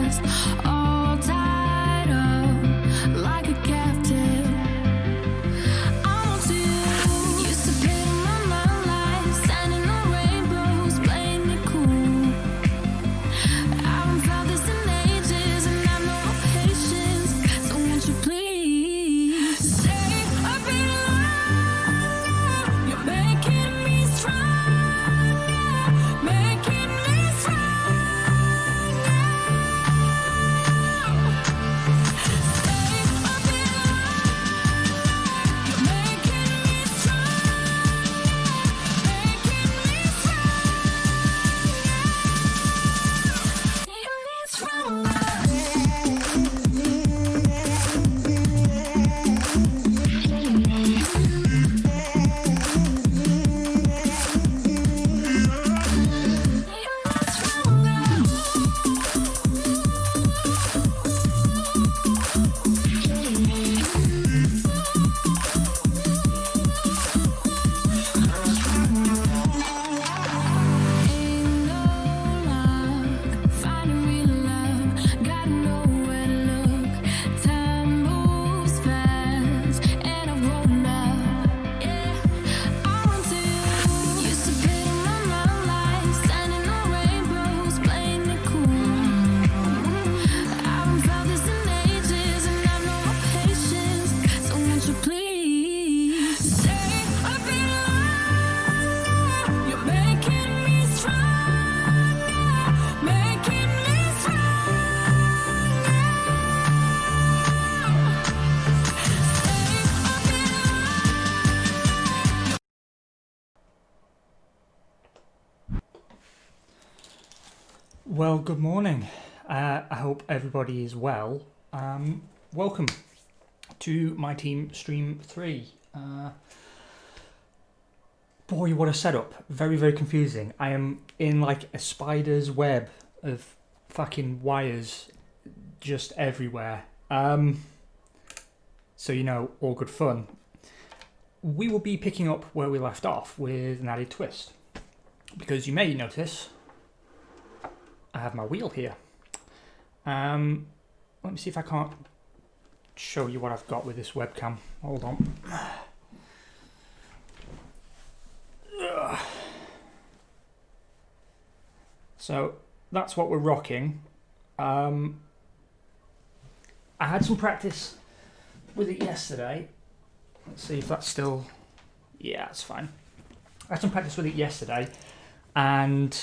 past, all tied up like a captive. I want you. Used to pay my life, standing on rainbows, playing it cool. I haven't felt this in ages, and I've no patience. So won't you please stay a bit longer? You're making me stronger, making me stronger. Stay a bit longer. You're making me stronger, making me stronger, finding real love, gotta know where to look. Time moves fast, and I've grown up. Yeah, I want to. Used to pay my life, standing on rainbows, playing it cool. I haven't felt this in ages, and I've no patience. So won't you please stay a bit longer? You're making me stronger, making me stronger. Stay a bit longer. Well, good morning. I hope everybody is well. Welcome to my team stream 3. Boy, what a setup. Very, very confusing. I am in like a spider's web of fucking wires just everywhere. So, you know, all good fun. We will be picking up where we left off with an added twist. Because you may notice I have my wheel here. Let me see if I can't show you what I've got with this webcam. Hold on. Ugh. So that's what we're rocking. I had some practice with it yesterday. Let's see if that's still... Yeah, it's fine. I had some practice with it yesterday and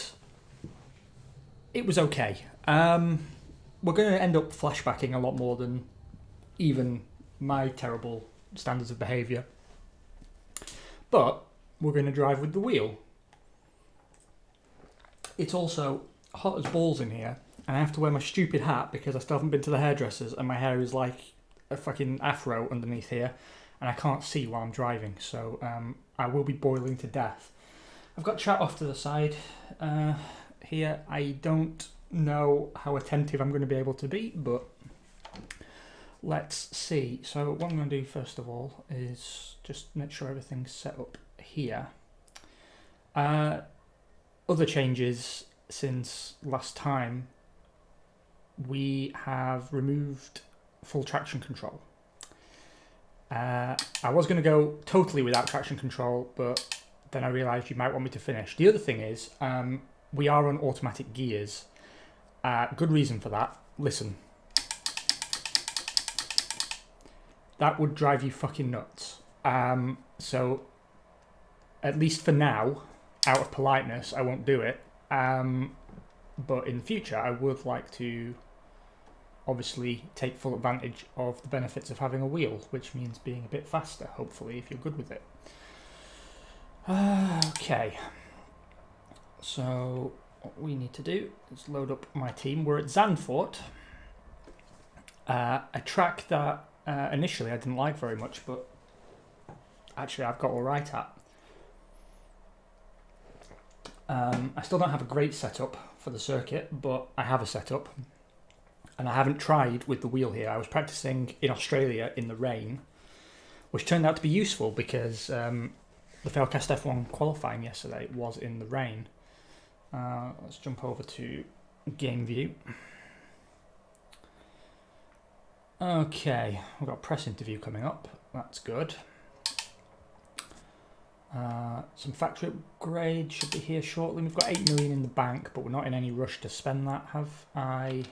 it was okay. We're going to end up flashbacking a lot more than even my terrible standards of behaviour. But we're going to drive with the wheel. It's also hot as balls in here, and I have to wear my stupid hat because I still haven't been to the hairdressers, and my hair is like a fucking afro underneath here, and I can't see while I'm driving, so I will be boiling to death. I've got chat off to the side here. I don't know how attentive I'm going to be able to be, but let's see. So what I'm going to do first of all is just make sure everything's set up here. Other changes since last time, we have removed full traction control. I was going to go totally without traction control, but then I realised you might want me to finish. The other thing is, we are on automatic gears. Good reason for that. Listen. That would drive you fucking nuts. So, at least for now, out of politeness, I won't do it. But in the future, I would like to obviously take full advantage of the benefits of having a wheel, which means being a bit faster, hopefully, if you're good with it. Okay. So, what we need to do is load up my team. We're at Zandvoort, a track that initially I didn't like very much, but actually I've got all right at. I still don't have a great setup for the circuit, but I have a setup. And I haven't tried with the wheel here. I was practicing in Australia in the rain, which turned out to be useful because the Failcast F1 qualifying yesterday was in the rain. Let's jump over to game view. Okay, we've got a press interview coming up. That's good. Some factory upgrade should be here shortly. We've got 8 million in the bank, but we're not in any rush to spend that. Have I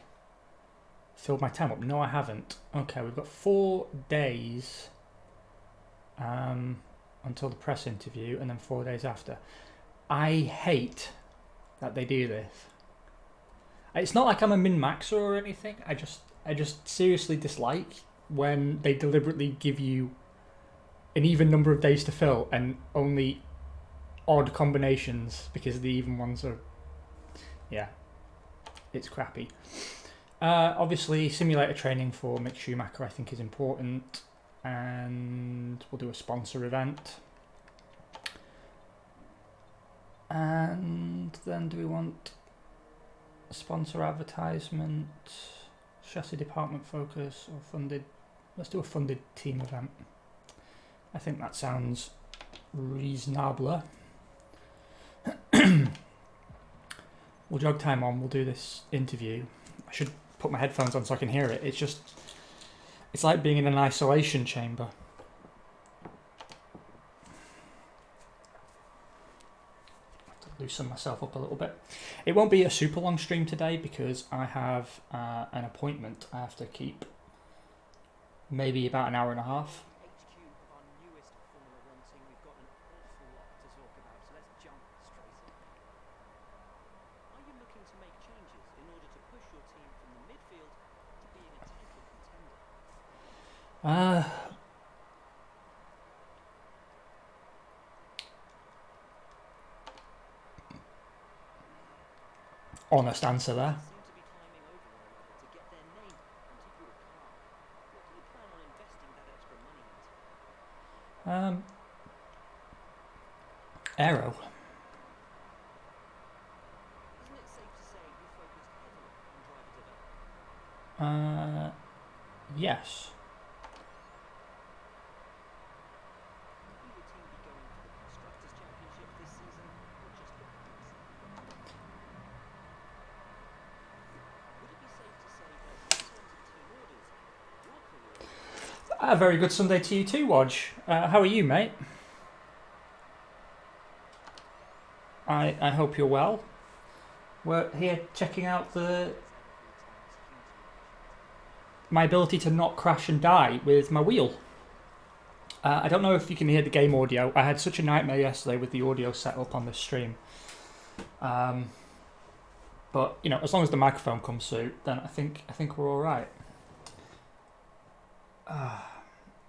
filled my time up? No, I haven't. Okay, we've got 4 days until the press interview, and then 4 days after. I hate that they do this. It's not like I'm a min-maxer or anything. I just seriously dislike when they deliberately give you an even number of days to fill and only odd combinations, because the even ones are, yeah, it's crappy. Obviously, simulator training for Mick Schumacher I think is important, and we'll do a sponsor event. And then do we want a sponsor advertisement, chassis department focus, or funded? Let's do a funded team event. I think that sounds reasonable. We'll jog time on, we'll do this interview. I should put my headphones on so I can hear it. It's like being in an isolation chamber. Loosen myself up a little bit. It won't be a super long stream today because I have an appointment I have to keep. Maybe about an hour and a half. Honest answer there. Aero. Yes. A very good Sunday to you too, Wodge. How are you, mate? I hope you're well. We're here checking out my ability to not crash and die with my wheel. I don't know if you can hear the game audio. I had such a nightmare yesterday with the audio set up on this stream. But you know, as long as the microphone comes through, then I think we're all right.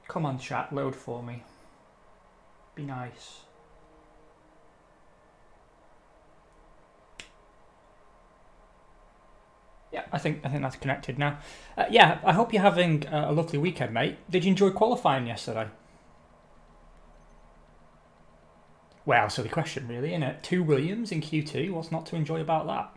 Come on, chat, load for me. Be nice. Yeah, I think that's connected now. Yeah, I hope you're having a lovely weekend, mate. Did you enjoy qualifying yesterday? Well, silly question, really, isn't it? 2 Williams in Q2. What's not to enjoy about that?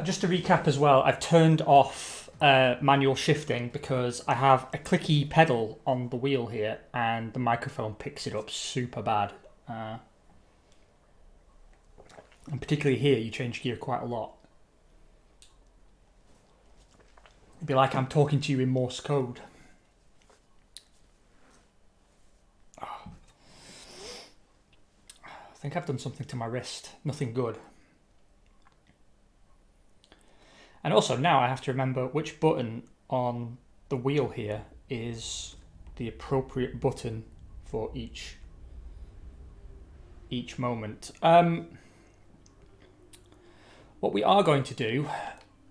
Just to recap as well, I've turned off manual shifting because I have a clicky pedal on the wheel here and the microphone picks it up super bad. And particularly here, you change gear quite a lot. It'd be like I'm talking to you in Morse code. Oh. I think I've done something to my wrist. Nothing good. And also now I have to remember which button on the wheel here is the appropriate button for each moment. What we are going to do,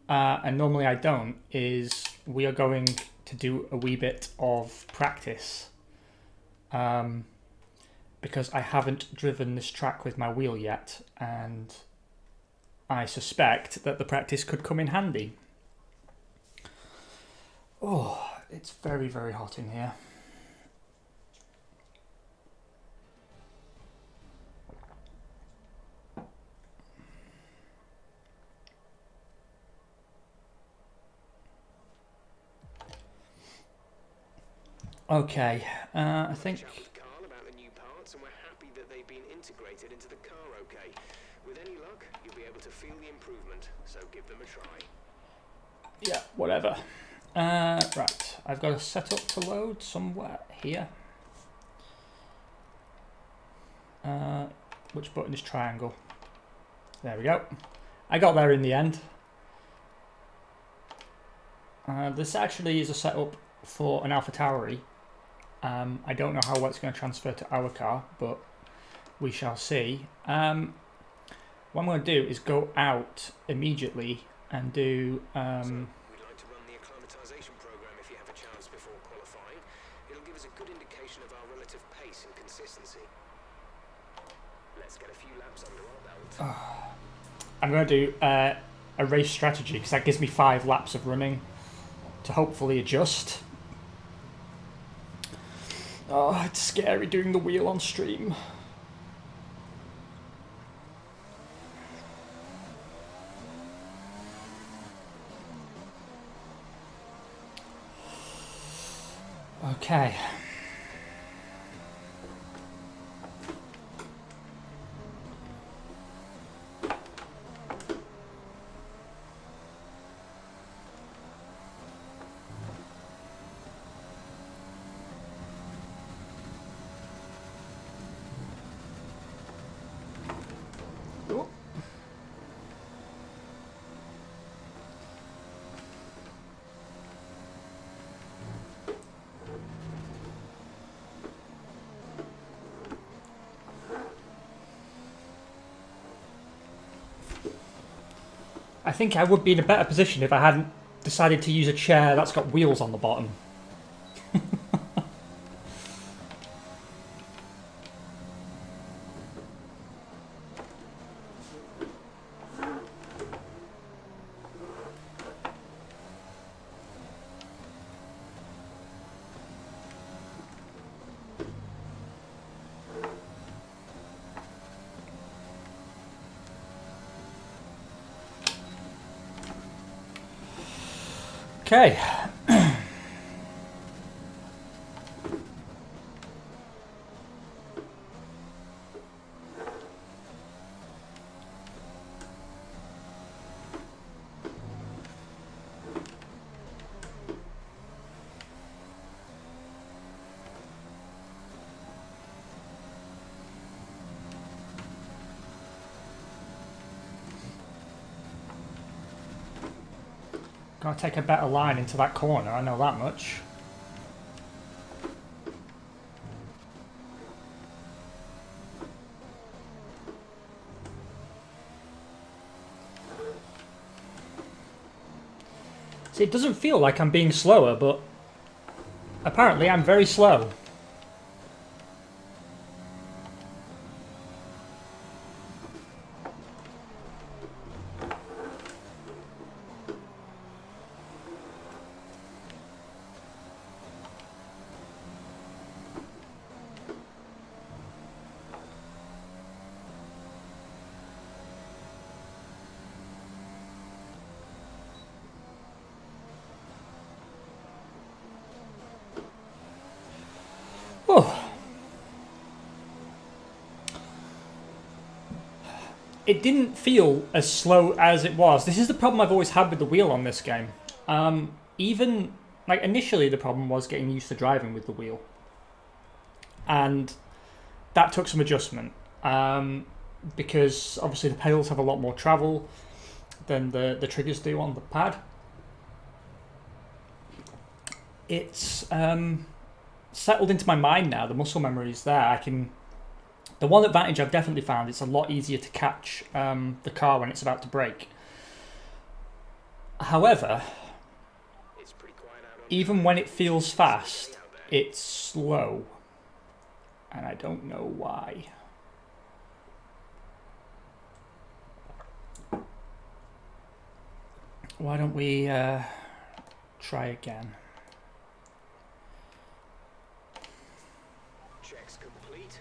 and normally I don't, is we are going to do a wee bit of practice. Because I haven't driven this track with my wheel yet, and I suspect that the practice could come in handy. Oh, it's very, very hot in here. Okay, I think give them a try. Yeah, whatever. Right, I've got a setup to load somewhere here. Which button is triangle? There we go. I got there in the end. This actually is a setup for an Alpha Tauri. I don't know how well it's going to transfer to our car, but we shall see. What I'm going to do is go out immediately and do... We'd like to run the acclimatization program if you have a chance before qualifying. It'll give us a good indication of our relative pace and consistency. Let's get a few laps under our belt. I'm going to do a race strategy because that gives me 5 laps of running to hopefully adjust. Oh, it's scary doing the wheel on stream. Okay. Oh. I think I would be in a better position if I hadn't decided to use a chair that's got wheels on the bottom. Okay. Gotta take a better line into that corner, I know that much. See, it doesn't feel like I'm being slower, but apparently I'm very slow. Oh. It didn't feel as slow as it was. This is the problem I've always had with the wheel on this game. Even, like, initially the problem was getting used to driving with the wheel. And that took some adjustment. Because obviously the pedals have a lot more travel than the triggers do on the pad. It's settled into my mind now. The muscle memory is there. The one advantage I've definitely found, it's a lot easier to catch the car when it's about to brake. However, even when it feels fast, it's slow. And I don't know why. Why don't we try again? Checks complete.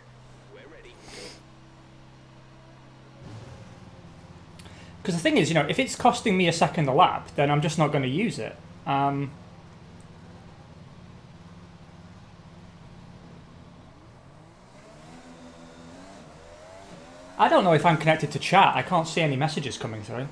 We're ready. Because the thing is, if it's costing me a second a lap, then I'm just not going to use it. I don't know if I'm connected to chat. I can't see any messages coming through.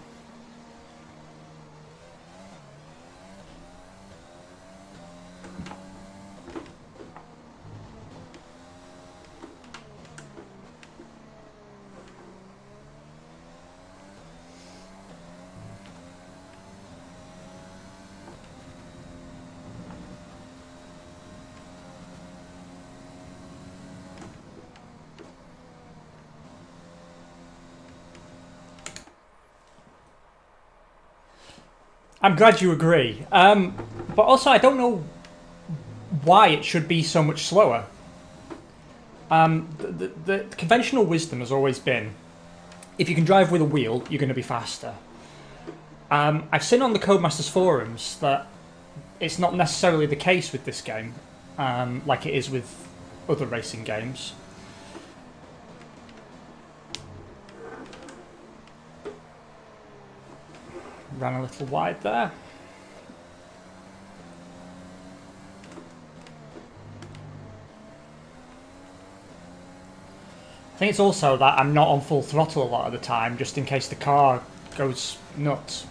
I'm glad you agree. But also, I don't know why it should be so much slower. The conventional wisdom has always been, if you can drive with a wheel, you're going to be faster. I've seen on the Codemasters forums that it's not necessarily the case with this game, like it is with other racing games. Ran a little wide there. I think it's also that I'm not on full throttle a lot of the time, just in case the car goes nuts.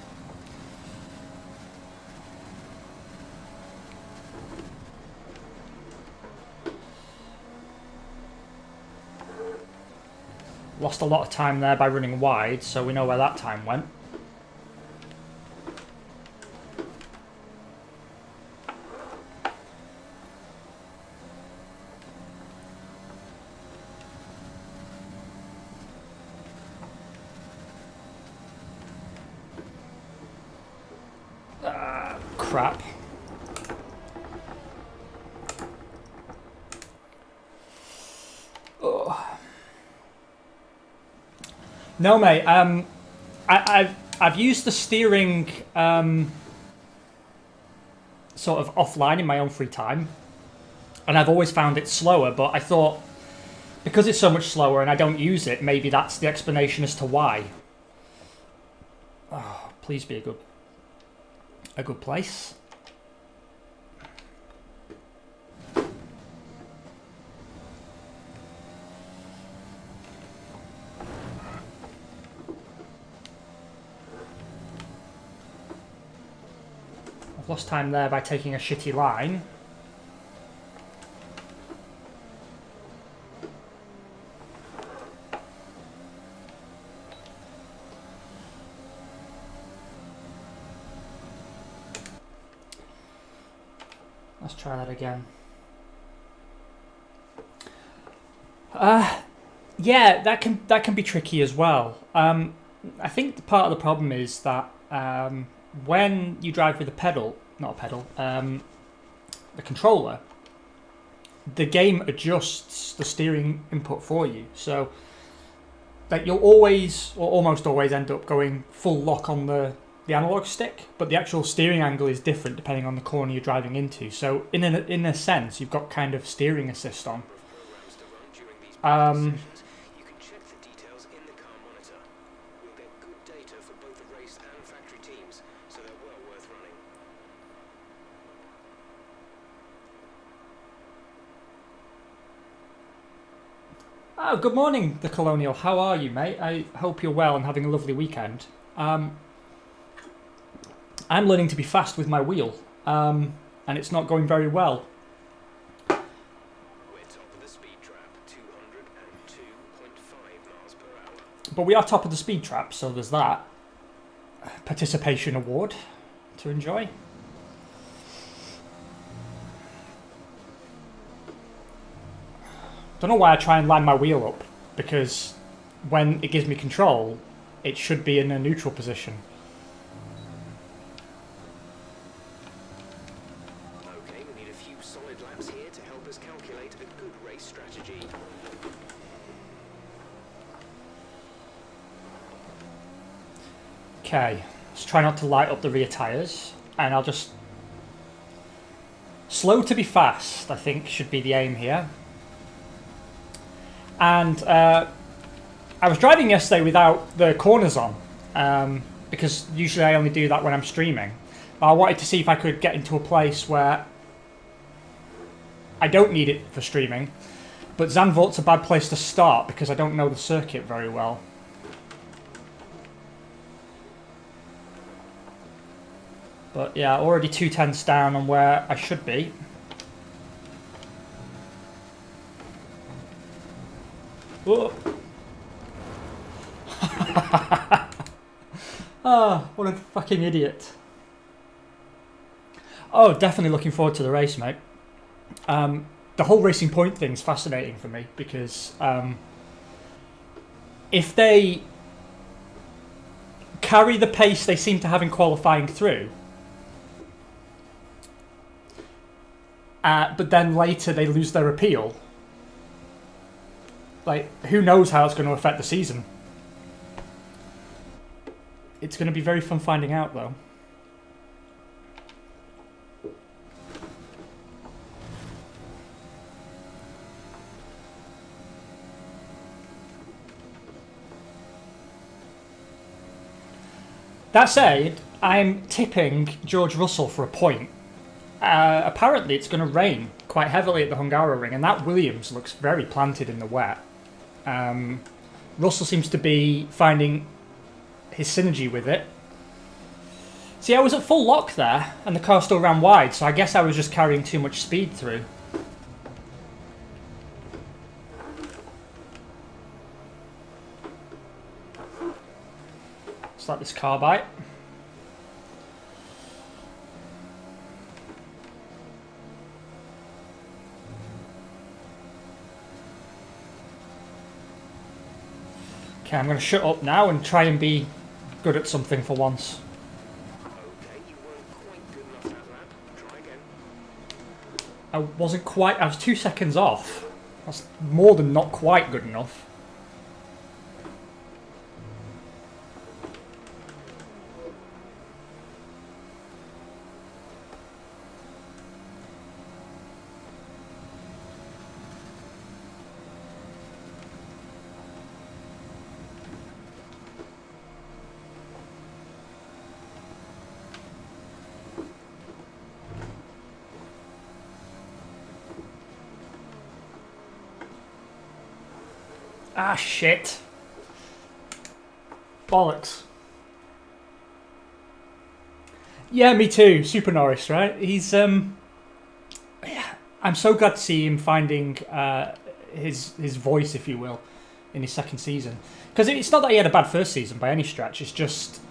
Lost a lot of time there by running wide, so we know where that time went. Crap. Oh. No, mate. I've used the steering sort of offline in my own free time, and I've always found it slower. But I thought, because it's so much slower and I don't use it, maybe that's the explanation as to why. Oh, please be a good place. I've lost time there by taking a shitty line. Let's try that again. Yeah, that can be tricky as well. I think part of the problem is that when you drive with a pedal, not a pedal, the controller, the game adjusts the steering input for you. So that you'll always, or almost always, end up going full lock on the analog stick, but the actual steering angle is different depending on the corner you're driving into. So in a sense, you've got kind of steering assist on. You can check the details in the car monitor. We'll get good data for both the race and factory teams, so they're well worth running. Oh, good morning, the Colonial. How are you, mate? I hope you're well and having a lovely weekend. I'm learning to be fast with my wheel, and it's not going very well. We're top of the speed trap, 202.5 miles per hour. But we are top of the speed trap, so there's that. Participation award to enjoy. Don't know why I try and line my wheel up, because when it gives me control, it should be in a neutral position. Okay, we need a few solid laps here to help us calculate a good race strategy. Okay, let's try not to light up the rear tyres, and I'll just... Slow to be fast, I think, should be the aim here. And I was driving yesterday without the corners on, because usually I only do that when I'm streaming. I wanted to see if I could get into a place where I don't need it for streaming, but Zandvoort's a bad place to start because I don't know the circuit very well. But yeah, already 2/10 down on where I should be. Whoa. Oh, what a fucking idiot. Oh, definitely looking forward to the race, mate. The whole Racing Point thing's fascinating for me because if they carry the pace they seem to have in qualifying through, but then later they lose their appeal. Like, who knows how it's going to affect the season? It's going to be very fun finding out, though. That said, I'm tipping George Russell for a point. Apparently it's going to rain quite heavily at the Hungaroring, and that Williams looks very planted in the wet. Russell seems to be finding his synergy with it. See, I was at full lock there, and the car still ran wide, so I guess I was just carrying too much speed through. Let's let this car bite. Okay, I'm going to shut up now and try and be good at something for once. Okay, you weren't quite good enough that lap. Try again. I wasn't quite... I was 2 seconds off. That's more than not quite good enough. Ah, shit. Bollocks. Yeah, me too. Super Norris, right? He's, yeah, I'm so glad to see him finding his voice, if you will, in his second season. Because it's not that he had a bad first season by any stretch. It's just...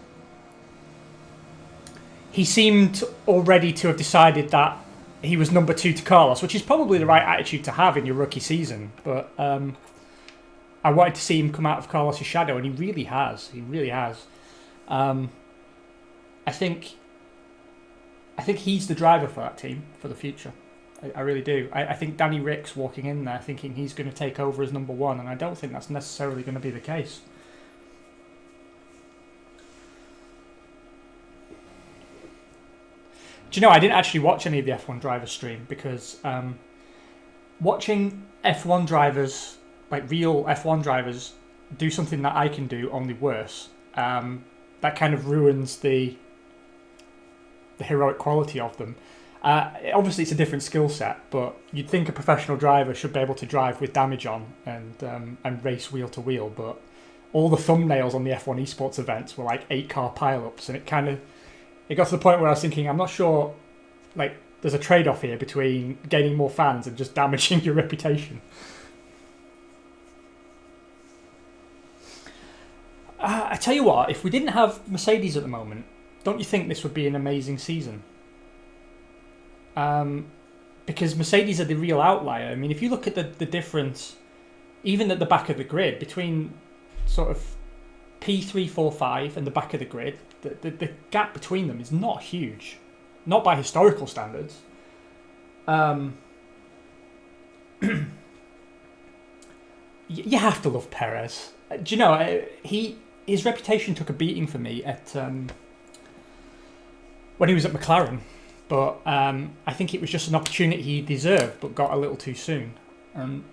he seemed already to have decided that he was number 2 to Carlos, which is probably the right attitude to have in your rookie season. But... I wanted to see him come out of Carlos' shadow, and he really has. He really has. I think he's the driver for that team for the future. I really do. I think Danny Rick's walking in there thinking he's going to take over as number 1, and I don't think that's necessarily going to be the case. Do you know, I didn't actually watch any of the F1 drivers stream because watching F1 drivers... like real F1 drivers do something that I can do, only worse. That kind of ruins the heroic quality of them. Obviously, it's a different skill set, but you'd think a professional driver should be able to drive with damage on and race wheel to wheel. But all the thumbnails on the F1 esports events were like 8-car pileups, and it got to the point where I was thinking, I'm not sure. Like, there's a trade-off here between gaining more fans and just damaging your reputation. I tell you what, if we didn't have Mercedes at the moment, don't you think this would be an amazing season? Because Mercedes are the real outlier. I mean, if you look at the difference, even at the back of the grid, between sort of P3, 4, 5 and the back of the grid, the gap between them is not huge. Not by historical standards. You have to love Perez. Do you know, his reputation took a beating for me at when he was at McLaren, but I think it was just an opportunity he deserved, but got a little too soon. I'm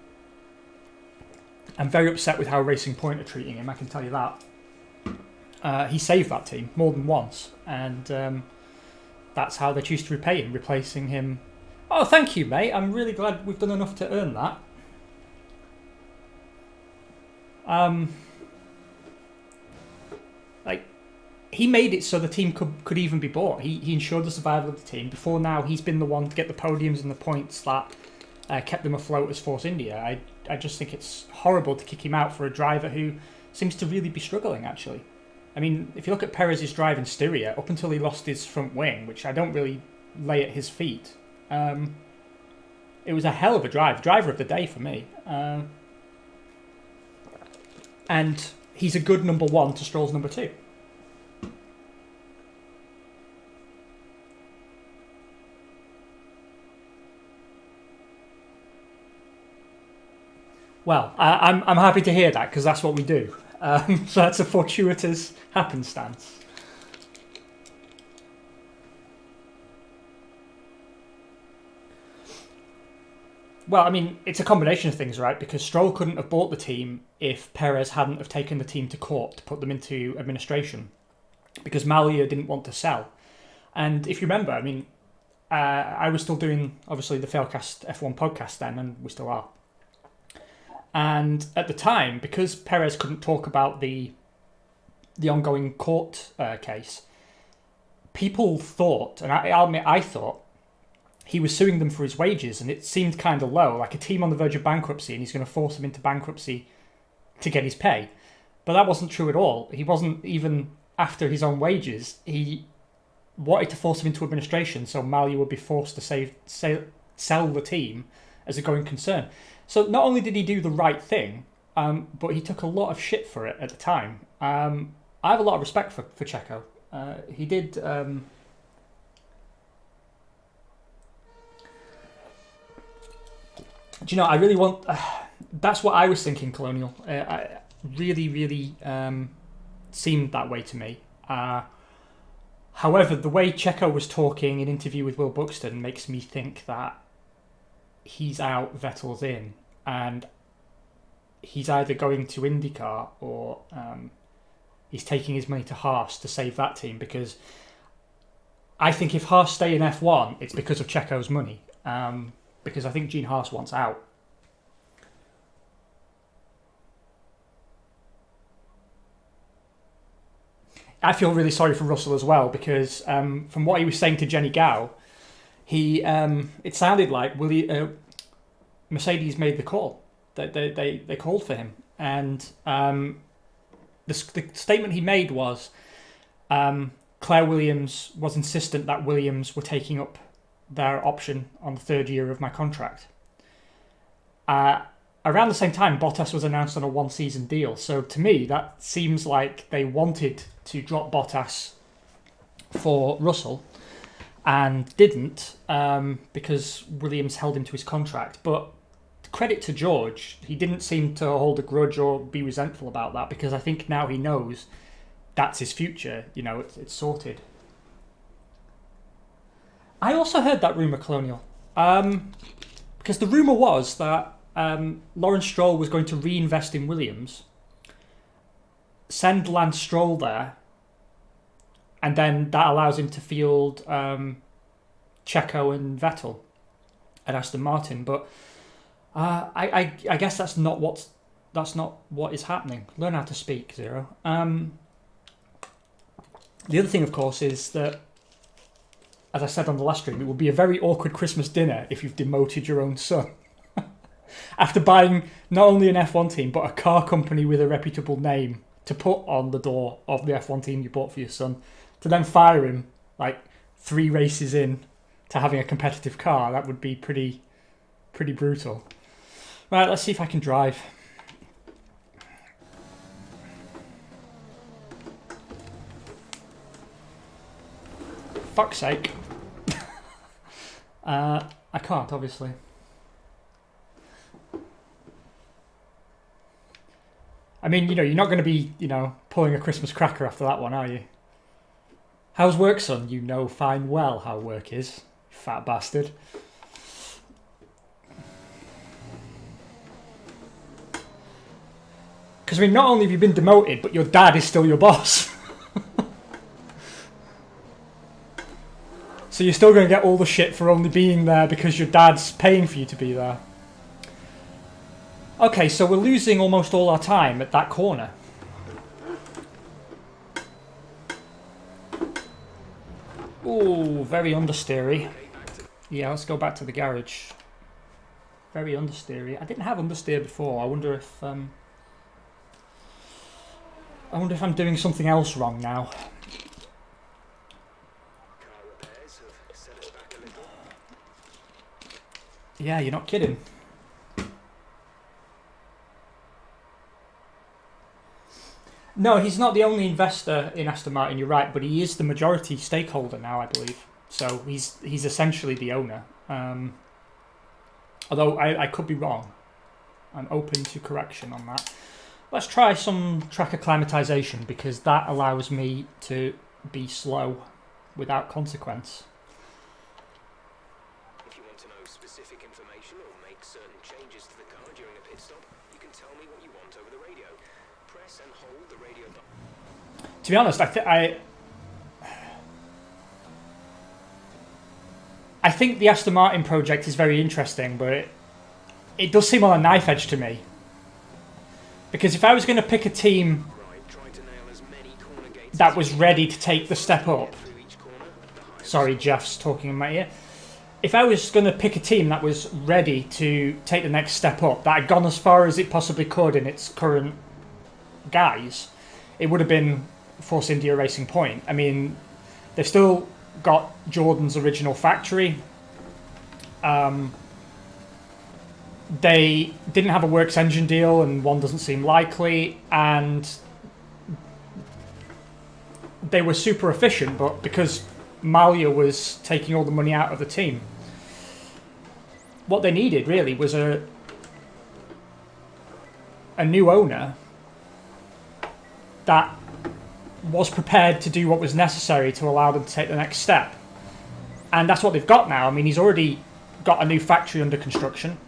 very upset with how Racing Point are treating him, I can tell you that. He saved that team more than once, and that's how they choose to repay him, replacing him. Oh, thank you, mate. I'm really glad we've done enough to earn that. Like, he made it so the team could even be bought. He ensured the survival of the team. Before now, he's been the one to get the podiums and the points that kept them afloat as Force India. I just think it's horrible to kick him out for a driver who seems to really be struggling, actually. I mean, if you look at Perez's drive in Styria, up until he lost his front wing, which I don't really lay at his feet, it was a hell of a drive. Driver of the day for me. And he's a good number 1 to Stroll's number 2. Well, I'm happy to hear that because that's what we do. So that's a fortuitous happenstance. Well, I mean, it's a combination of things, right? Because Stroll couldn't have bought the team if Perez hadn't have taken the team to court to put them into administration, because Malia didn't want to sell. And if you remember, I mean, I was still doing, obviously, the Failcast F1 podcast then, and we still are. And at the time, because Perez couldn't talk about the ongoing court case, people thought, and I'll admit I thought, he was suing them for his wages, and it seemed kind of low, like a team on the verge of bankruptcy, and he's going to force them into bankruptcy to get his pay. But that wasn't true at all. He wasn't even after his own wages. He wanted to force him into administration, so Malia would be forced to sell the team as a going concern. So not only did he do the right thing, but he took a lot of shit for it at the time. I have a lot of respect for Checo. He did... Do you know, I really want... that's what I was thinking, Colonial. I really seemed that way to me. However, the way Checo was talking in interview with Will Buxton makes me think that he's out, Vettel's in, and he's either going to IndyCar or he's taking his money to Haas to save that team, because I think if Haas stay in F1, it's because of Checo's money. Because I think Gene Haas wants out. I feel really sorry for Russell as well, because from what he was saying to Jenny Gow, it sounded like Mercedes made the call. They called for him, and the statement he made was Claire Williams was insistent that Williams were taking up their option on the third year of my contract. Around the same time, Bottas was announced on a one-season deal. So to me, that seems like they wanted to drop Bottas for Russell and didn't, because Williams held him to his contract. But credit to George, he didn't seem to hold a grudge or be resentful about that, because I think now he knows that's his future. You know, it's sorted. I also heard that rumour, Colonial, because the rumour was that Lawrence Stroll was going to reinvest in Williams, send Lance Stroll there, and then that allows him to field Checo and Vettel at Aston Martin. But I guess that's not what is happening. Learn how to speak, Zero. The other thing, of course, is that, as I said on the last stream, it will be a very awkward Christmas dinner if you've demoted your own son. After buying not only an F1 team, but a car company with a reputable name to put on the door of the F1 team you bought for your son, to then fire him like 3 races in to having a competitive car, that would be pretty brutal. Right, let's see if I can drive. Fuck's sake. I can't, obviously. I mean, you're not going to be, pulling a Christmas cracker after that one, are you? How's work, son? You know fine well how work is, you fat bastard. Because, not only have you been demoted, but your dad is still your boss. So you're still going to get all the shit for only being there because your dad's paying for you to be there. Okay, so we're losing almost all our time at that corner. Ooh, very understeery. Yeah, let's go back to the garage. Very understeery. I didn't have understeer before. I wonder if I'm doing something else wrong now. Yeah, you're not kidding. No, he's not the only investor in Aston Martin, you're right, but he is the majority stakeholder now, I believe. So he's essentially the owner. Although I could be wrong. I'm open to correction on that. Let's try some track acclimatization, because that allows me to be slow without consequence. If you want to know specific information or make certain changes to the car during a pit stop, you can tell me what you want over the radio. Press and hold the radio button. To be honest, I think the Aston Martin project is very interesting, but it does seem on a knife edge to me. Because if I was going to pick a team that was ready to take the step up... Sorry, Jeff's talking in my ear. If I was going to pick a team that was ready to take the next step up, that had gone as far as it possibly could in its current guise, it would have been Force India Racing Point. I mean, they've still got Jordan's original factory. They didn't have a works engine deal, and one doesn't seem likely, and they were super efficient, but because Malia was taking all the money out of the team, what they needed really was a new owner that was prepared to do what was necessary to allow them to take the next step. And that's what they've got now. I mean, he's already got a new factory under construction.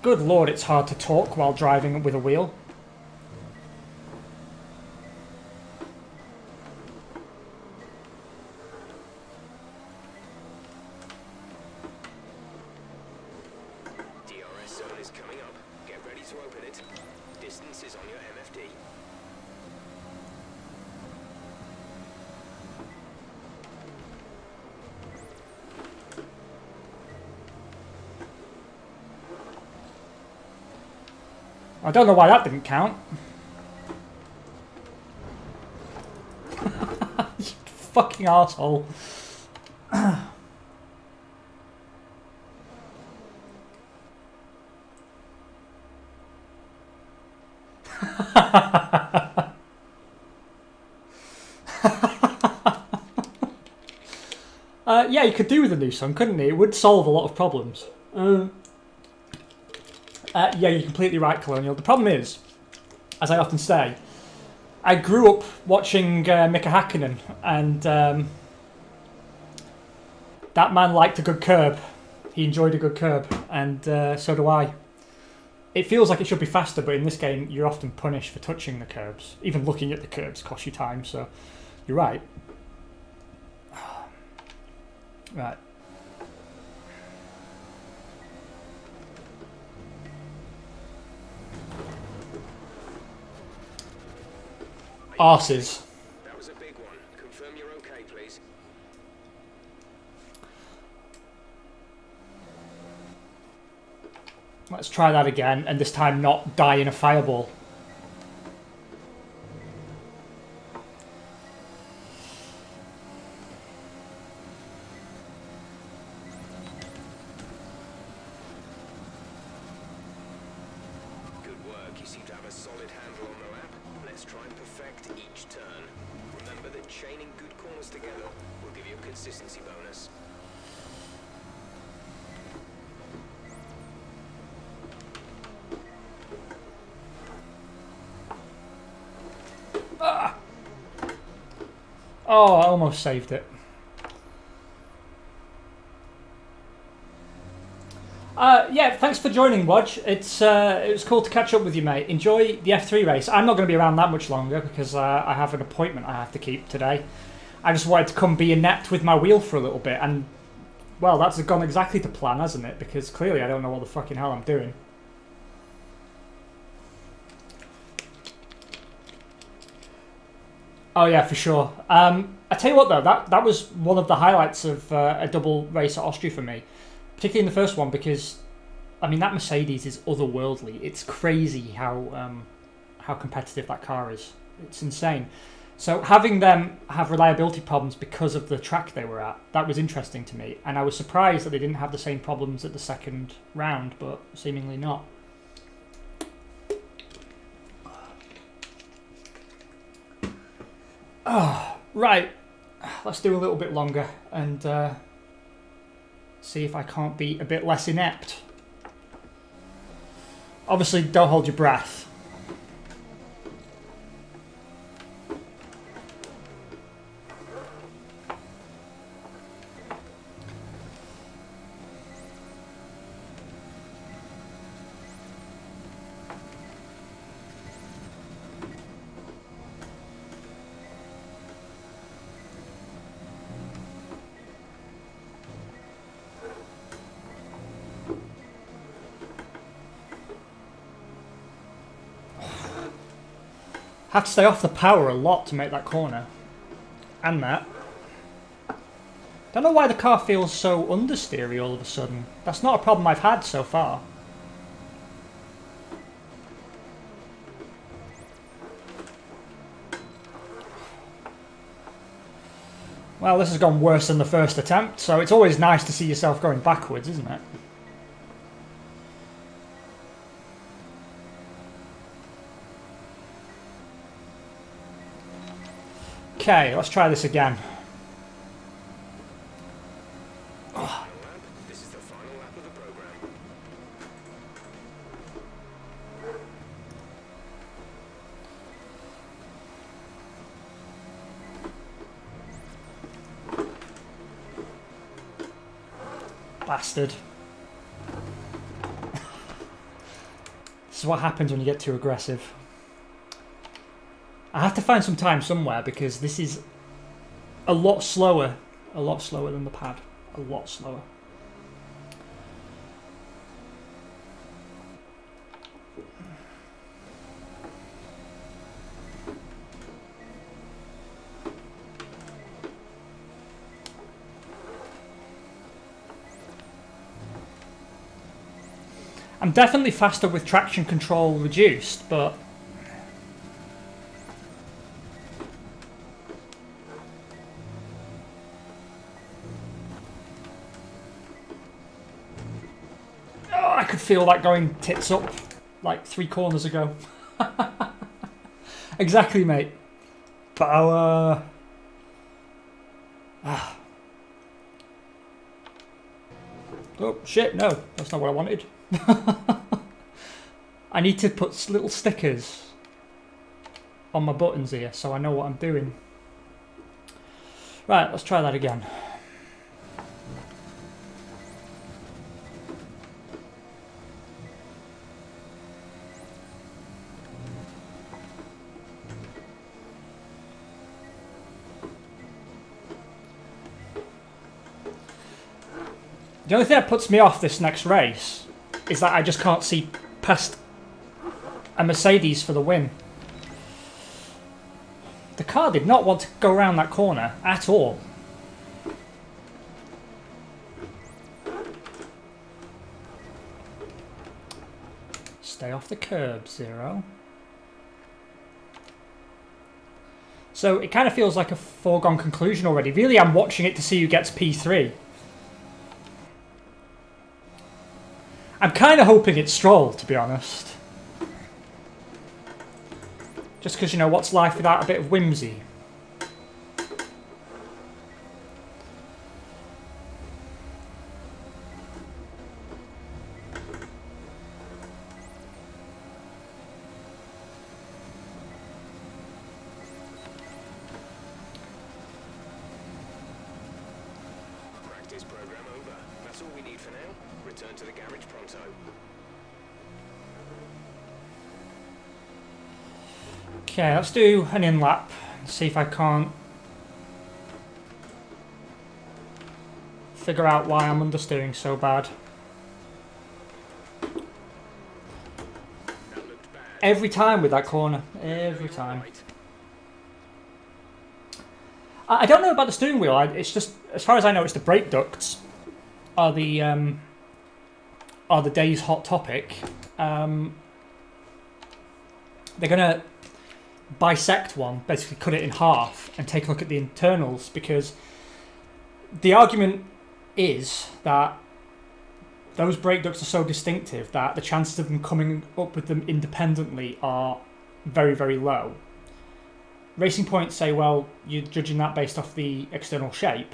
Good lord, it's hard to talk while driving with a wheel. DRS zone is coming up. Get ready to open it. Distance is on your MFD. I don't know why that didn't count. You fucking arsehole. Yeah, you could do with a new song, couldn't you? It would solve a lot of problems. Yeah, you're completely right, Colonial. The problem is, as I often say, I grew up watching Mika Hakkinen, and that man liked a good curb. He enjoyed a good curb, and so do I. It feels like it should be faster, but in this game, you're often punished for touching the curbs. Even looking at the curbs costs you time, so you're right. Right. Arses. That was a big one. Confirm you're okay, please. Let's try that again, and this time not die in a fireball. Good work. You seem to have a solid handle on the lap. Let's try and perfect each turn. Remember that chaining good corners together will give you a consistency bonus. Oh, I almost saved it. Yeah, thanks for joining, Wodge. It was cool to catch up with you, mate. Enjoy the F3 race. I'm not going to be around that much longer because I have an appointment I have to keep today. I just wanted to come be inept with my wheel for a little bit, and, well, that's gone exactly to plan, hasn't it? Because clearly I don't know what the fucking hell I'm doing. Oh yeah, for sure. I tell you what though, that was one of the highlights of a double race at Austria for me, particularly in the first one, because I mean that Mercedes is otherworldly. It's crazy how competitive that car is. It's insane. So having them have reliability problems because of the track they were at, that was interesting to me, and I was surprised that they didn't have the same problems at the second round, but seemingly not. Oh, right. Let's do a little bit longer and See if I can't be a bit less inept. Obviously, don't hold your breath. Have to stay off the power a lot to make that corner. And that. Don't know why the car feels so understeery all of a sudden. That's not a problem I've had so far. Well, this has gone worse than the first attempt, so it's always nice to see yourself going backwards, isn't it? Okay, let's try this again. Oh. This is the final lap of the program. Bastard. This is what happens when you get too aggressive. I have to find some time somewhere because this is a lot slower than the pad. A lot slower. I'm definitely faster with traction control reduced, but I could feel that going tits up like 3 corners ago. Exactly, mate. Power. Ah. Oh, shit, no. That's not what I wanted. I need to put little stickers on my buttons here so I know what I'm doing. Right, let's try that again. The only thing that puts me off this next race is that I just can't see past a Mercedes for the win. The car did not want to go around that corner at all. Stay off the curb, Zero. So it kind of feels like a foregone conclusion already. Really, I'm watching it to see who gets P3. I'm kind of hoping it's Stroll, to be honest. Just because, you know, what's life without a bit of whimsy? Practice program over. That's all we need for now. Return to the garage pronto. Okay, let's do an in-lap. See if I can't figure out why I'm understeering so bad. That looked bad. Every time with that corner. Every time. Right. I don't know about the steering wheel. It's just, as far as I know, it's the brake ducts are the day's hot topic. They're gonna bisect one, basically cut it in half, and take a look at the internals, because the argument is that those brake ducts are so distinctive that the chances of them coming up with them independently are very, very low. Racing Point say, well, you're judging that based off the external shape.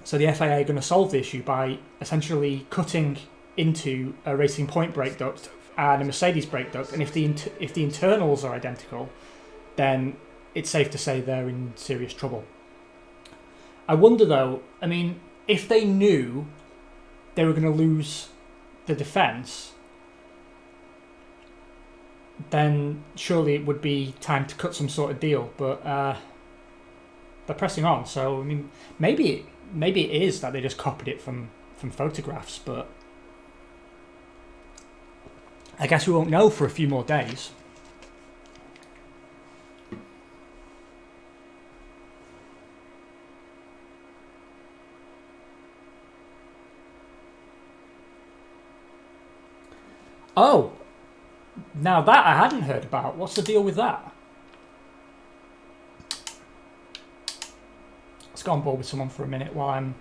So the FIA are going to solve the issue by essentially cutting into a Racing Point brake duct and a Mercedes brake duct, and if the internals are identical, then it's safe to say they're in serious trouble. I wonder though, I mean, if they knew they were going to lose the defence, then surely it would be time to cut some sort of deal, but they're pressing on, so I mean, maybe it is that they just copied it from photographs, but I guess we won't know for a few more days. Oh, now that I hadn't heard about. What's the deal with that? Let's go on board with someone for a minute while I'm...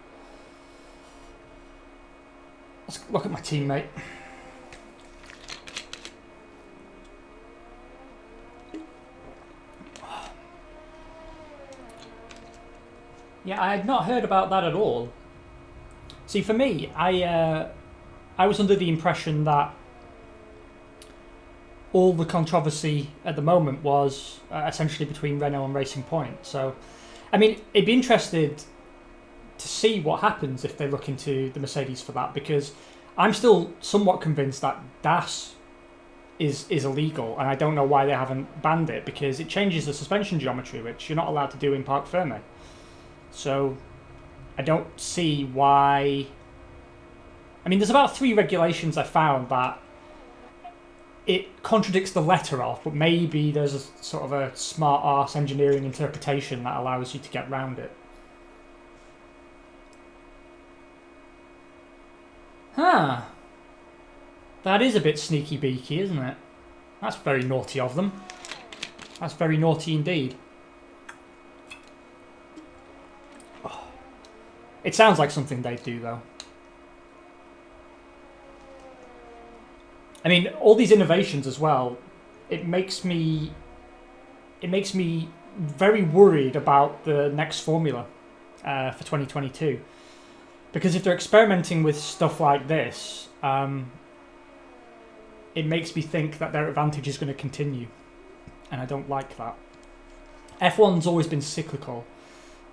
Let's look at my teammate. Yeah, I had not heard about that at all. See, for me, I was under the impression that all the controversy at the moment was essentially between Renault and Racing Point. So, I mean, it'd be interested to see what happens if they look into the Mercedes for that, because I'm still somewhat convinced that DAS is illegal, and I don't know why they haven't banned it, because it changes the suspension geometry, which you're not allowed to do in Parc Fermé. So, I don't see why... I mean, there's about 3 regulations I found that it contradicts the letter of, but maybe there's a sort of a smart arse engineering interpretation that allows you to get round it. Huh. That is a bit sneaky beaky, isn't it? That's very naughty of them. That's very naughty indeed. Oh. It sounds like something they'd do, though. I mean, all these innovations as well, it makes me very worried about the next formula for 2022. Because if they're experimenting with stuff like this, it makes me think that their advantage is going to continue. And I don't like that. F1's always been cyclical,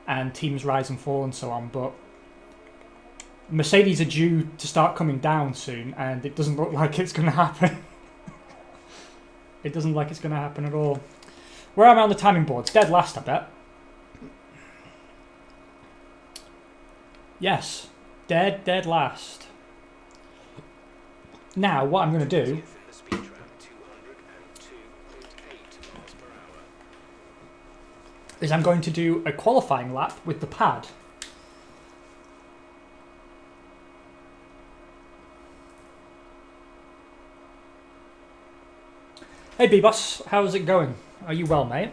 and teams rise and fall and so on, but Mercedes are due to start coming down soon, and it doesn't look like it's going to happen. It doesn't look like it's going to happen at all. Where am I on the timing boards? Dead last, I bet. Yes, dead last. Now, what I'm going to do is I'm going to do a qualifying lap with the pad. Hey B-Boss, how's it going? Are you well, mate?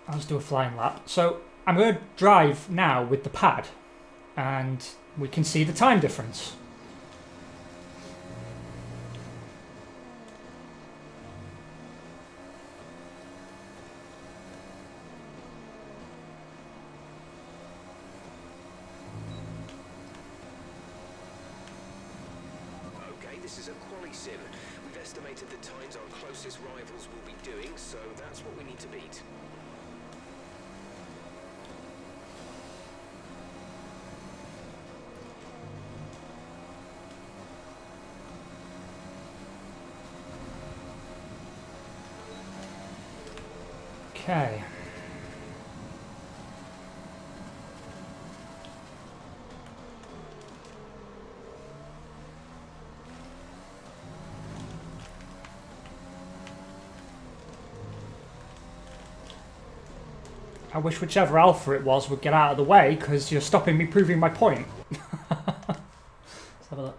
I'll just do a flying lap. So I'm going to drive now with the pad, and we can see the time difference. This is a quali sim. We've estimated the times our closest rivals will be doing, so that's what we need to beat. Okay. I wish whichever alpha it was would get out of the way, because you're stopping me proving my point. Let's have a look.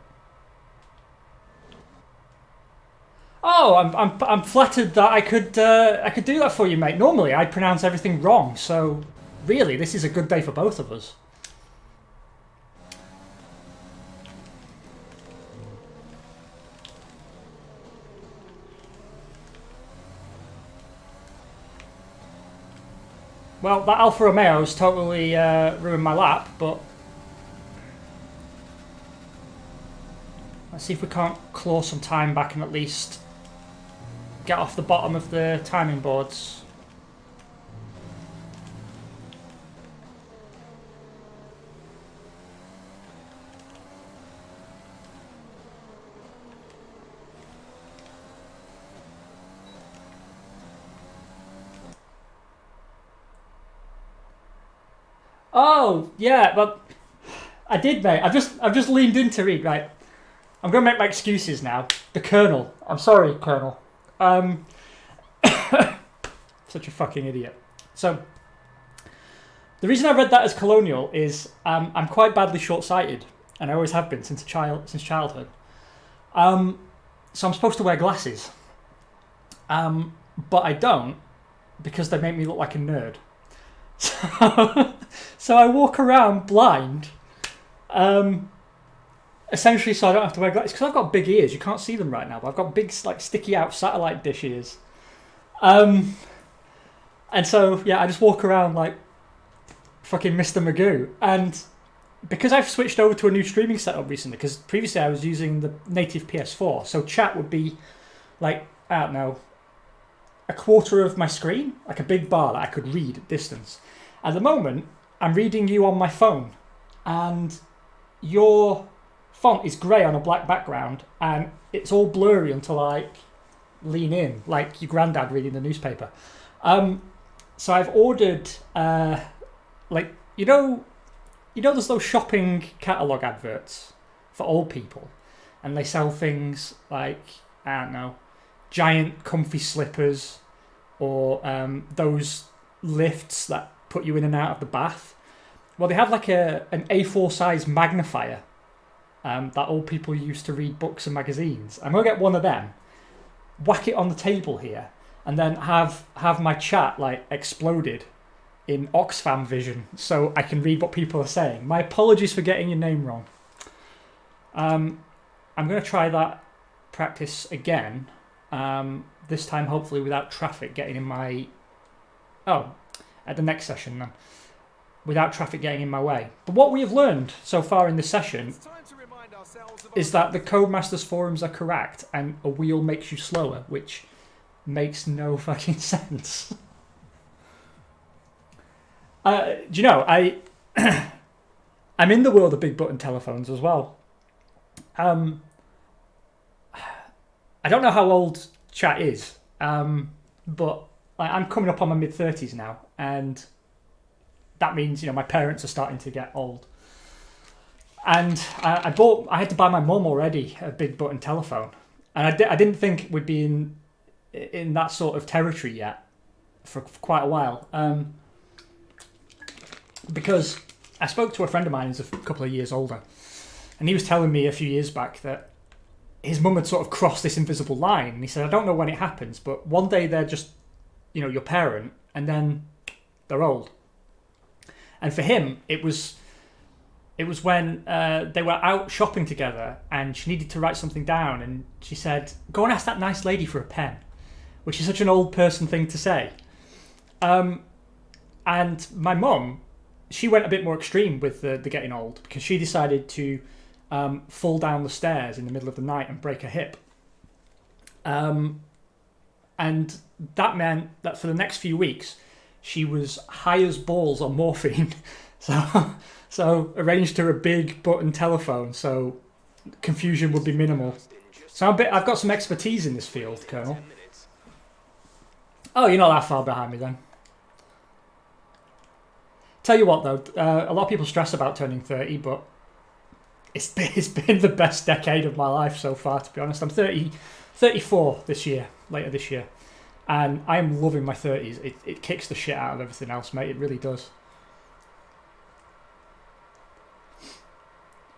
Oh, I'm flattered that I could do that for you, mate. Normally I pronounce everything wrong, so really this is a good day for both of us. Well, that Alfa Romeo's totally ruined my lap, but let's see if we can't claw some time back and at least get off the bottom of the timing boards. Oh, yeah, but I did, mate. I've just leaned in to read, right? I'm going to make my excuses now. The Colonel. I'm sorry, Colonel. Such a fucking idiot. So, the reason I read that as colonial is I'm quite badly short-sighted, and I always have been since childhood. So I'm supposed to wear glasses, but I don't because they make me look like a nerd. So I walk around blind, essentially, so I don't have to wear glasses because I've got big ears. You can't see them right now, but I've got big, like, sticky out satellite dish ears. And so yeah, I just walk around like fucking Mr. Magoo. And because I've switched over to a new streaming setup recently, because previously I was using the native PS4, so chat would be like, I don't know, a quarter of my screen, like a big bar that I could read at distance. At the moment, I'm reading you on my phone, and your font is grey on a black background, and it's all blurry until I lean in, like your granddad reading the newspaper. So I've ordered, like, you know, there's those shopping catalogue adverts for old people, and they sell things like, I don't know, giant comfy slippers, or those lifts that put you in and out of the bath. Well, they have like an A4 size magnifier that old people use to read books and magazines. I'm going to get one of them, whack it on the table here, and then have my chat like exploded in Oxfam vision so I can read what people are saying. My apologies for getting your name wrong. I'm going to try that practice again, this time hopefully without traffic getting in my... Oh, at the next session then. Without traffic getting in my way. But what we have learned so far in this session is that the Codemasters forums are correct and a wheel makes you slower, which makes no fucking sense. Do you know, I'm in the world of big button telephones as well. I don't know how old chat is, but I'm coming up on my mid-30s now, and that means, you know, my parents are starting to get old. And I had to buy my mum already a big button telephone, and I didn't think we'd be in that sort of territory yet for quite a while, because I spoke to a friend of mine who's a couple of years older, and he was telling me a few years back that his mum had sort of crossed this invisible line, and he said, I don't know when it happens, but one day they're just, you know, your parent, and then they're old. And for him, it was when they were out shopping together, and she needed to write something down, and she said, go and ask that nice lady for a pen, which is such an old person thing to say. And my mum, she went a bit more extreme with the getting old, because she decided to fall down the stairs in the middle of the night and break her hip. And that meant that for the next few weeks, she was high as balls on morphine. So arranged her a big button telephone so confusion would be minimal. So I've got some expertise in this field, Colonel. Oh, you're not that far behind me then. Tell you what though, a lot of people stress about turning 30, but it's been the best decade of my life so far, to be honest. I'm 34 later this year. And I am loving my 30s. It kicks the shit out of everything else, mate. It really does.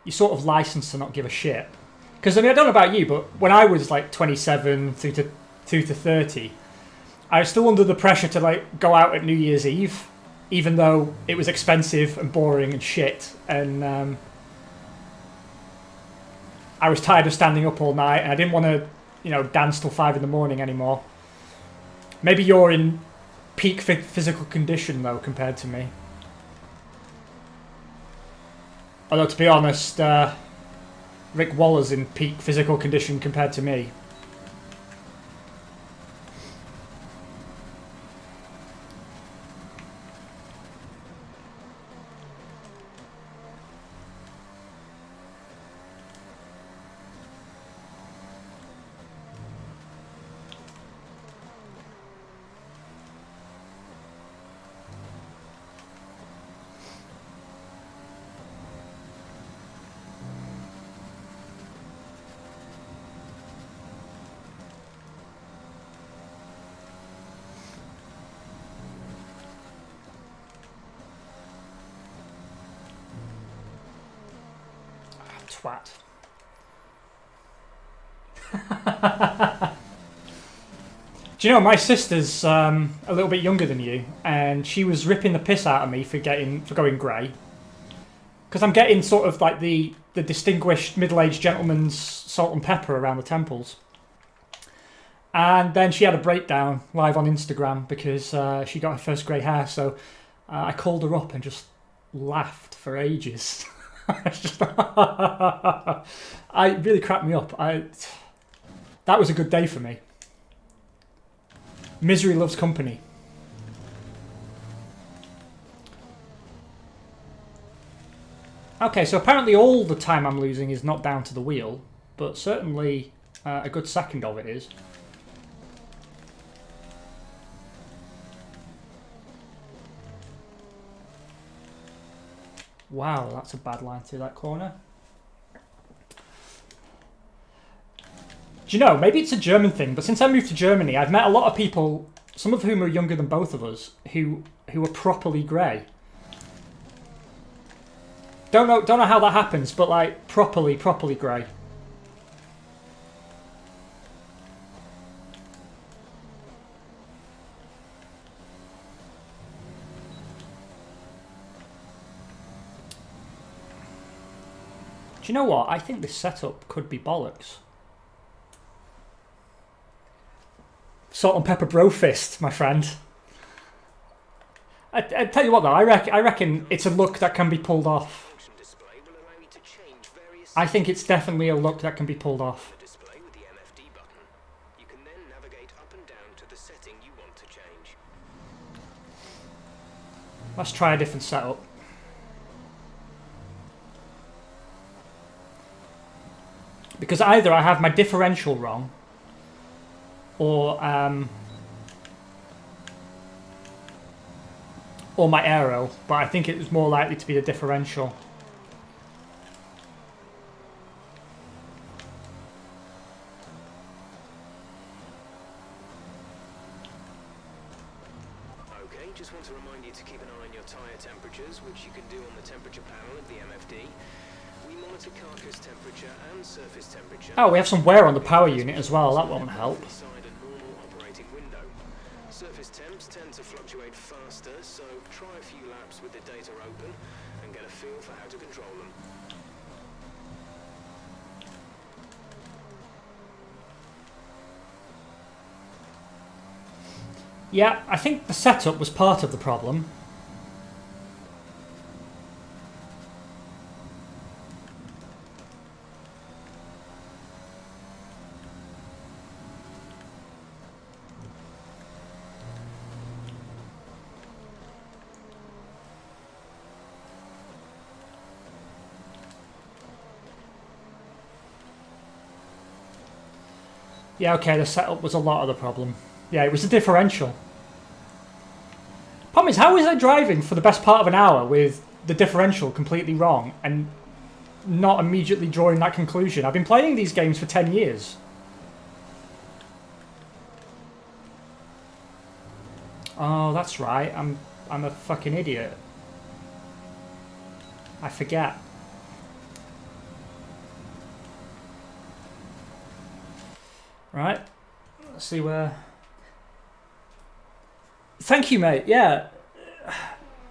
You're sort of licensed to not give a shit. Because, I mean, I don't know about you, but when I was like 27 through to 30, I was still under the pressure to like go out at New Year's Eve, even though it was expensive and boring and shit. And I was tired of standing up all night, and I didn't want to, you know, dance till 5 in the morning anymore. Maybe you're in peak physical condition though compared to me. Although to be honest, Rick Waller's in peak physical condition compared to me. Twat. Do you know, my sister's a little bit younger than you, and she was ripping the piss out of me for going grey. Because I'm getting sort of like the distinguished middle-aged gentleman's salt and pepper around the temples. And then she had a breakdown live on Instagram because she got her first grey hair, so I called her up and just laughed for ages. It really cracked me up. That was a good day for me. Misery loves company. Okay, so apparently all the time I'm losing is not down to the wheel, but certainly a good second of it is. Wow, that's a bad line through that corner. Do you know, maybe it's a German thing, but since I moved to Germany, I've met a lot of people, some of whom are younger than both of us, who are properly grey. Don't know how that happens, but like properly grey. Do you know what? I think this setup could be bollocks. Salt and pepper bro fist, my friend. I tell you what though, I reckon it's a look that can be pulled off. I think it's definitely a look that can be pulled off. Let's try a different setup. Because either I have my differential wrong, or my aero, but I think it was more likely to be the differential. Okay, just want to remind you to keep an eye on your tyre temperatures, which you can do on the temperature panel of the MFD. We monitor carcass temperature and surface temperature. Oh, we have some wear on the power unit as well, that won't help. Surface temps tend to fluctuate faster, so try a few laps with the data open and get a feel for how to control them. Yeah, I think the setup was part of the problem. Yeah, okay, the setup was a lot of the problem. Yeah, it was the differential. Problem is, how was I driving for the best part of an hour with the differential completely wrong and not immediately drawing that conclusion? I've been playing these games for 10 years. Oh, that's right. I'm a fucking idiot. I forget. Right. Let's see where... Thank you, mate. Yeah.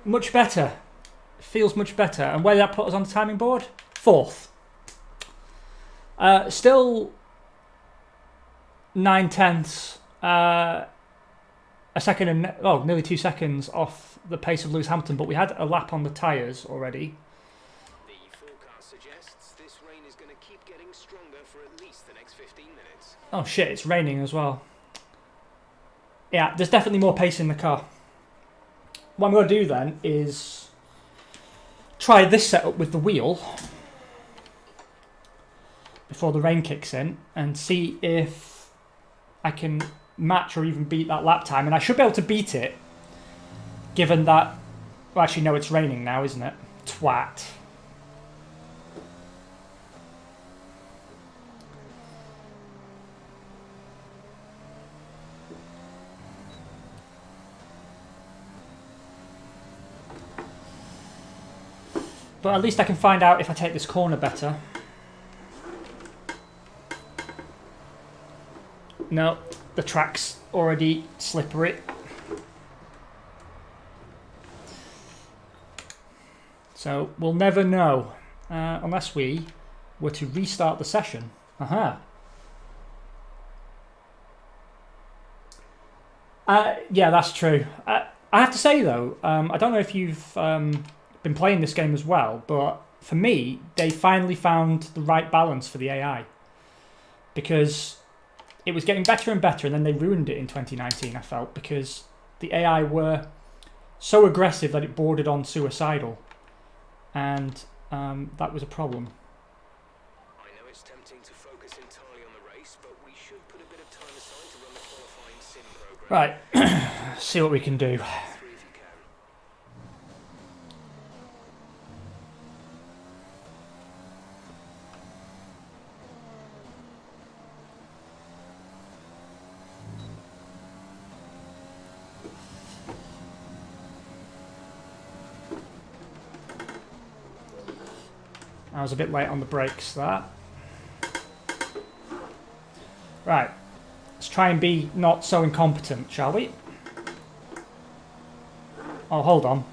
Much better. Feels much better. And where did that put us on the timing board? 4th. Still 9/10. a second and nearly 2 seconds off the pace of Lewis Hamilton, but we had a lap on the tyres already. The forecast suggests this rain is going to keep getting stronger for at least the next 15 minutes. Oh shit, it's raining as well. Yeah, there's definitely more pace in the car. What I'm going to do then is try this setup with the wheel before the rain kicks in and see if I can match or even beat that lap time. And I should be able to beat it, given that... Well, actually, no, it's raining now, isn't it? Twat. But at least I can find out if I take this corner better. No, the track's already slippery. So we'll never know unless we were to restart the session. Aha. Yeah, that's true. I have to say though, I don't know if you've been playing this game as well, but for me, they finally found the right balance for the AI. Because it was getting better and better, and then they ruined it in 2019, I felt, because the AI were so aggressive that it bordered on suicidal. And that was a problem. I know it's tempting to focus entirely on the race, but we should put a bit of time aside to run the qualifying sim program. Right, see what we can do. 3 if you can. I was a bit late on the brakes there. Right, let's try and be not so incompetent, shall we? Oh, hold on.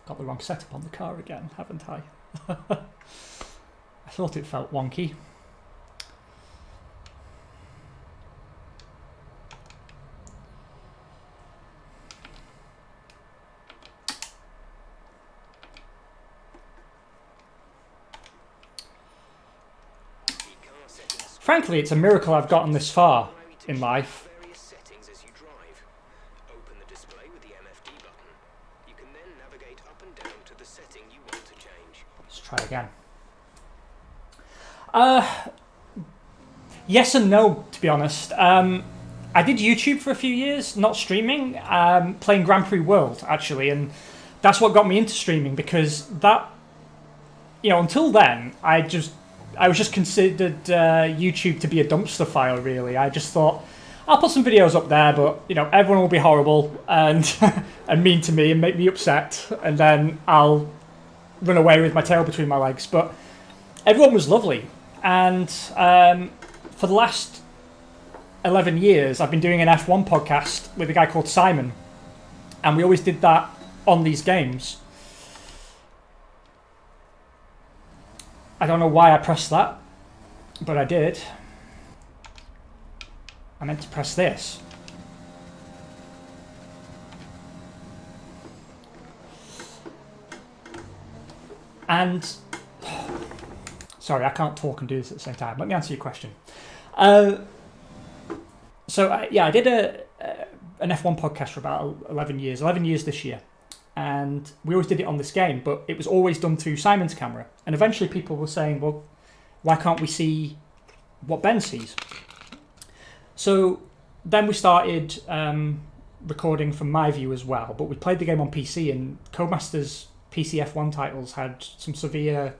Got the wrong setup on the car again, haven't I? I thought it felt wonky. Frankly, it's a miracle I've gotten this far in life. Various settings as you drive. Open the display with the MFD button. You can then navigate up and down to the setting you want to change. Let's try again. Yes and no, to be honest. I did YouTube for a few years, not streaming, playing Grand Prix World, actually, and that's what got me into streaming, because that, until then, I was just considered YouTube to be a dumpster file, really. I just thought, I'll put some videos up there, but, everyone will be horrible and and mean to me and make me upset, and then I'll run away with my tail between my legs. But everyone was lovely. And for the last 11 years, I've been doing an F1 podcast with a guy called Simon. And we always did that on these games. I don't know why I pressed that, but I did. I meant to press this. And sorry, I can't talk and do this at the same time. Let me answer your question. I did an F1 podcast for about 11 years. 11 years this year. And we always did it on this game, but it was always done through Simon's camera. And eventually people were saying, well, why can't we see what Ben sees? So then we started recording from my view as well, but we played the game on PC, and Codemaster's PC F1 titles had some severe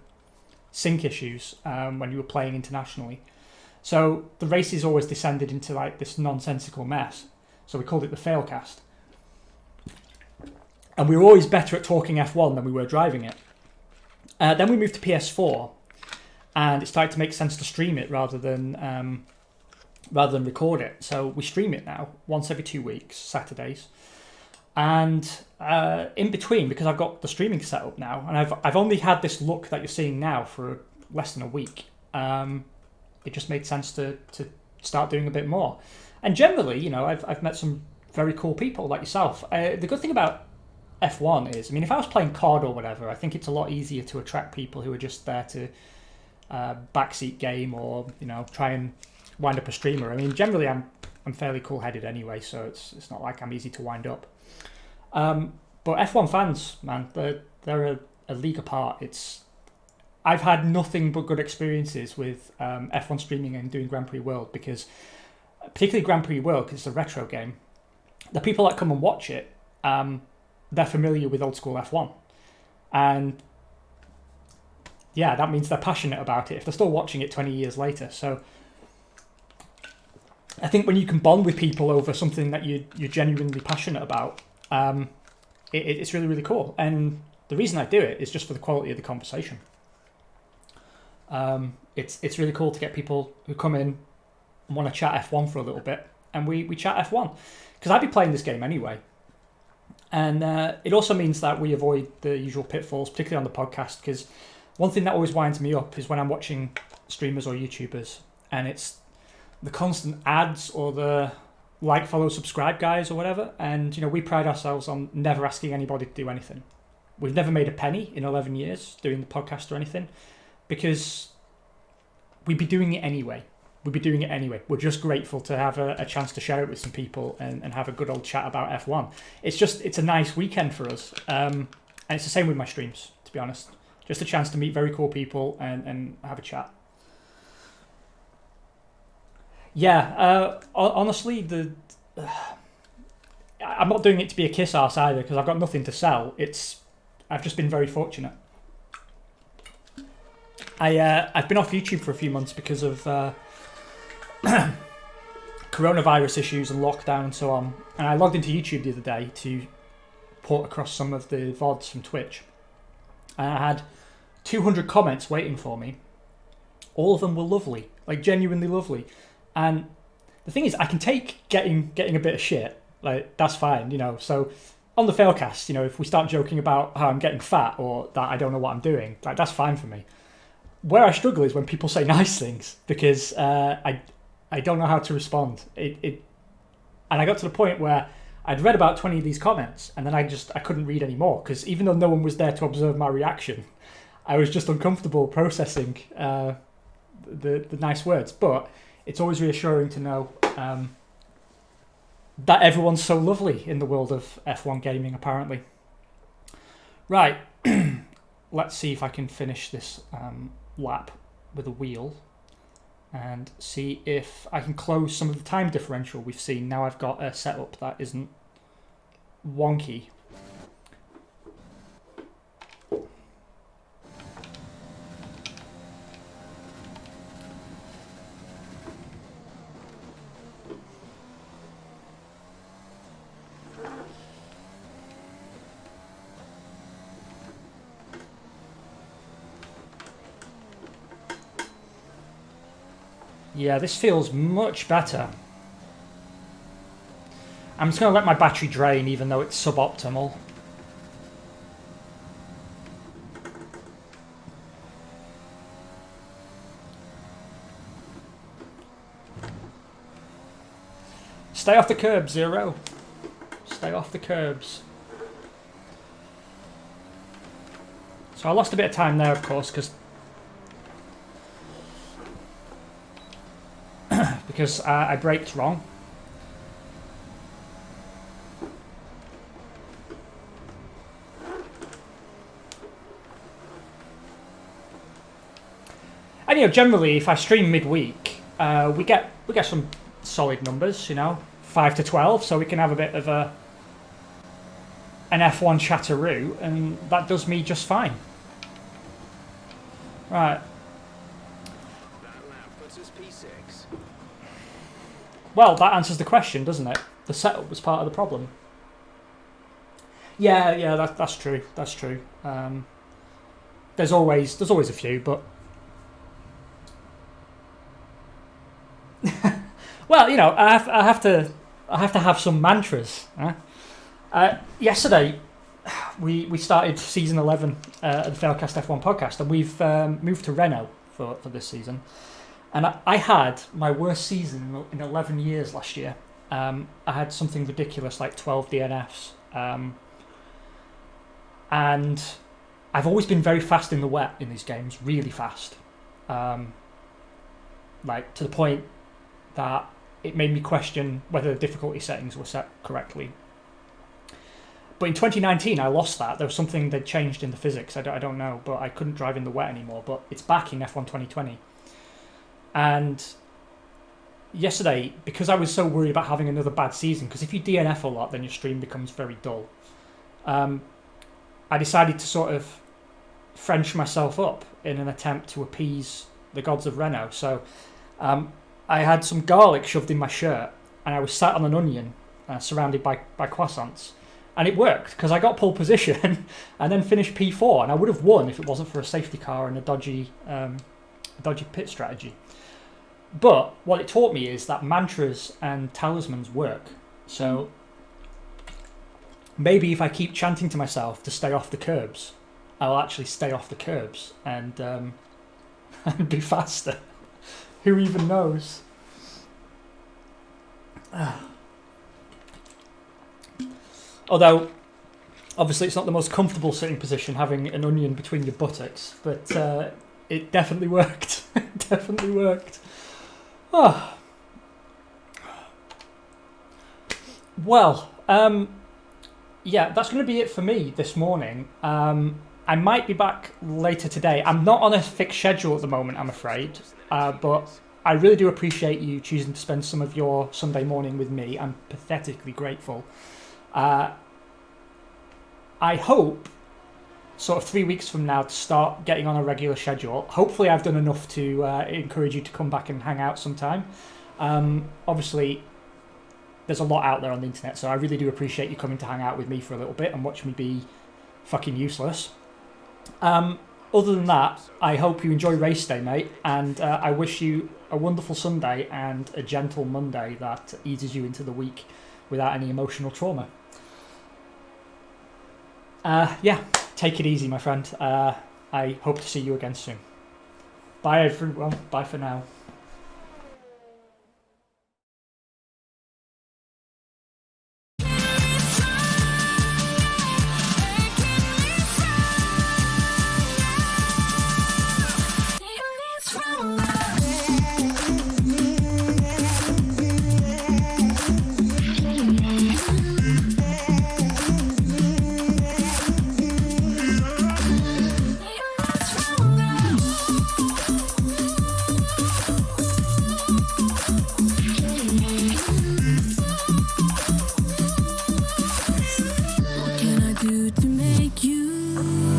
sync issues when you were playing internationally. So the races always descended into like this nonsensical mess. So we called it the Failcast. And we were always better at talking F1 than we were driving it. Then we moved to PS4, and it started to make sense to stream it rather than record it. So we stream it now once every 2 weeks, Saturdays. And in between, because I've got the streaming set up now, and I've only had this look that you're seeing now for less than a week, it just made sense to start doing a bit more. And generally, you know, I've met some very cool people like yourself. The good thing about F1 is, I mean, if I was playing COD or whatever, I think it's a lot easier to attract people who are just there to backseat game or, you know, try and wind up a streamer. I mean, generally I'm fairly cool-headed anyway, so it's not like I'm easy to wind up. But F1 fans, man, they're a league apart. I've had nothing but good experiences with F1 streaming and doing Grand Prix World, because particularly Grand Prix World, because it's a retro game, the people that come and watch it, they're familiar with old school F1. And yeah, that means they're passionate about it if they're still watching it 20 years later. So I think when you can bond with people over something that you're genuinely passionate about, it's really, really cool. And the reason I do it is just for the quality of the conversation. It's really cool to get people who come in and want to chat F1 for a little bit, and we chat F1, because I'd be playing this game anyway. And it also means that we avoid the usual pitfalls, particularly on the podcast, because one thing that always winds me up is when I'm watching streamers or YouTubers, and it's the constant ads or the like, follow, subscribe guys or whatever. And, you know, we pride ourselves on never asking anybody to do anything. We've never made a penny in 11 years doing the podcast or anything, because we'd be doing it anyway. We're just grateful to have a chance to share it with some people and have a good old chat about F1. It's a nice weekend for us. And it's the same with my streams, to be honest. Just a chance to meet very cool people and have a chat. Yeah, honestly, I'm not doing it to be a kiss ass either, because I've got nothing to sell. I've just been very fortunate. I've been off YouTube for a few months because of coronavirus issues and lockdown and so on. And I logged into YouTube the other day to port across some of the VODs from Twitch. And I had 200 comments waiting for me. All of them were lovely, like genuinely lovely. And the thing is, I can take getting a bit of shit. Like, that's fine, you know. So on the Failcast, you know, if we start joking about how I'm getting fat or that I don't know what I'm doing, like, that's fine for me. Where I struggle is when people say nice things, because I don't know how to respond. And I got to the point where I'd read about 20 of these comments, and then I couldn't read anymore, because even though no one was there to observe my reaction, I was just uncomfortable processing the nice words. But it's always reassuring to know that everyone's so lovely in the world of F1 gaming, apparently. Right, let's see if I can finish this lap with a wheel and see if I can close some of the time differential we've seen. Now I've got a setup that isn't wonky. Yeah, this feels much better. I'm just going to let my battery drain, even though it's suboptimal. Stay off the curbs, Zero. Stay off the curbs. So I lost a bit of time there, of course, because I braked wrong. And, you know, generally, if I stream midweek, we get some solid numbers, you know, 5 to 12, so we can have a bit of an F1 chatteroo, and that does me just fine. Right. Well, that answers the question, doesn't it? The setup was part of the problem. Yeah, that's true. That's true. There's always a few, but well, you know, I have to have some mantras. Yesterday, we started season 11 of the Failcast F1 podcast, and we've moved to Renault for this season. And I had my worst season in 11 years last year. I had something ridiculous like 12 DNFs. And I've always been very fast in the wet in these games, really fast. Like to the point that it made me question whether the difficulty settings were set correctly. But in 2019, I lost that. There was something that changed in the physics. I don't know, but I couldn't drive in the wet anymore. But it's back in F1 2020. And yesterday, because I was so worried about having another bad season, because if you DNF a lot, then your stream becomes very dull. I decided to sort of French myself up in an attempt to appease the gods of Renault. So I had some garlic shoved in my shirt, and I was sat on an onion surrounded by croissants. And it worked, because I got pole position and then finished P4, and I would have won if it wasn't for a safety car and a dodgy pit strategy. But what it taught me is that mantras and talismans work. So maybe if I keep chanting to myself to stay off the curbs, I'll actually stay off the curbs and be faster. Who even knows? Although, obviously it's not the most comfortable sitting position having an onion between your buttocks, but it definitely worked. It definitely worked. Oh. Well, yeah, that's going to be it for me this morning. I might be back later today. I'm not on a fixed schedule at the moment, I'm afraid, but I really do appreciate you choosing to spend some of your Sunday morning with me. I'm pathetically grateful. I hope sort of 3 weeks from now to start getting on a regular schedule. Hopefully I've done enough to encourage you to come back and hang out sometime. Obviously there's a lot out there on the internet, so I really do appreciate you coming to hang out with me for a little bit and watch me be fucking useless. Other than that, I hope you enjoy race day, mate, and I wish you a wonderful Sunday and a gentle Monday that eases you into the week without any emotional trauma. Yeah, take it easy, my friend. I hope to see you again soon. Bye, everyone. Bye for now. What can I do to make you